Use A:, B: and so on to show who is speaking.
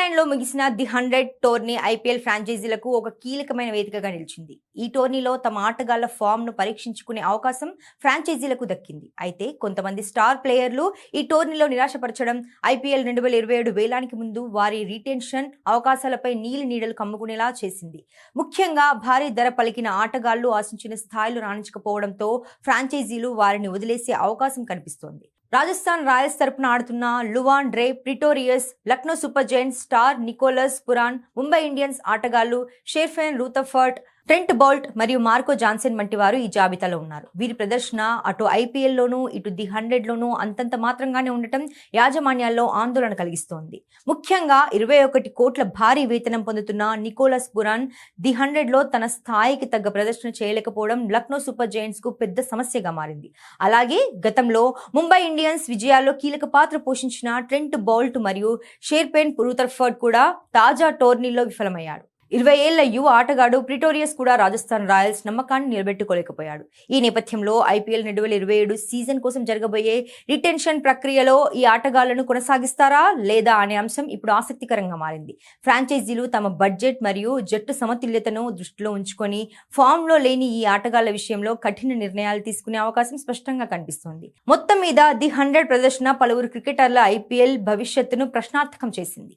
A: ఇంగ్లాండ్లో ముగిసిన the 100 tourney IPL ఫ్రాంచైజీలకు ఒక కీలకమైన వేదికగా నిలిచింది. ఈ టోర్నీలో తమ ఆటగాళ్ల ఫామ్ను పరీక్షించుకునే అవకాశం ఫ్రాంచైజీలకు దక్కింది. అయితే కొంతమంది స్టార్ ప్లేయర్లు ఈ టోర్నీలో నిరాశపరచడం ఐపీఎల్ 2027 వేలానికి ముందు వారి రీటెన్షన్ అవకాశాలపై నీలి నీడలు కమ్ముకునేలా చేసింది. ముఖ్యంగా భారీ ధర పలికిన ఆటగాళ్లు ఆశించిన స్థాయిలో రాణించకపోవడంతో ఫ్రాంచైజీలు వారిని వదిలేసే అవకాశం కనిపిస్తోంది. రాజస్థాన్ రాయల్స్ తరపున ఆడుతున్న Lhuan-dre Pretorius, Lucknow Super Giants star Nicholas Pooran, Mumbai Indians ఆటగాళ్లు షెర్ఫెన్ రూథర్ఫర్డ్, ట్రెంట్ బౌల్ట్ మరియు మార్కో జాన్సన్ వంటి వారు ఈ జాబితాలో ఉన్నారు. వీరి ప్రదర్శన అటు ఐపీఎల్లోనూ ఇటు ది 100లోనూ అంతంత మాత్రంగానే ఉండటం యాజమాన్యాల్లో ఆందోళన కలిగిస్తోంది. ముఖ్యంగా 21 కోట్ల భారీ వేతనం పొందుతున్న నికోలస్ పురాన్ ది 100లో తన స్థాయికి తగ్గ ప్రదర్శన చేయలేకపోవడం లక్నో సూపర్ జైంట్స్ కు పెద్ద సమస్యగా మారింది. అలాగే గతంలో ముంబై ఇండియన్స్ విజయాల్లో కీలక పాత్ర పోషించిన ట్రెంట్ బౌల్ట్ మరియు షెర్ఫెన్ రూథర్ఫర్డ్ కూడా తాజా టోర్నీలో విఫలమయ్యాడు. 20 ఏళ్ల యువ ఆటగాడు ప్రిటోరియస్ కూడా రాజస్థాన్ రాయల్స్ నమ్మకాన్ని నిలబెట్టుకోలేకపోయాడు. ఈ నేపథ్యంలో ఐపీఎల్ 2027 సీజన్ కోసం జరగబోయే రిటెన్షన్ ప్రక్రియలో ఈ ఆటగాళ్లను కొనసాగిస్తారా లేదా అనే అంశం ఇప్పుడు ఆసక్తికరంగా మారింది. ఫ్రాంచైజీలు తమ బడ్జెట్ మరియు జట్టు సమతుల్యతను దృష్టిలో ఉంచుకొని ఫామ్లో లేని ఈ ఆటగాళ్ల విషయంలో కఠిన నిర్ణయాలు తీసుకునే అవకాశం స్పష్టంగా కనిపిస్తోంది. మొత్తం మీద ది 100 ప్రదర్శన పలువురు క్రికెటర్ల ఐపీఎల్ భవిష్యత్తును ప్రశ్నార్థకం చేసింది.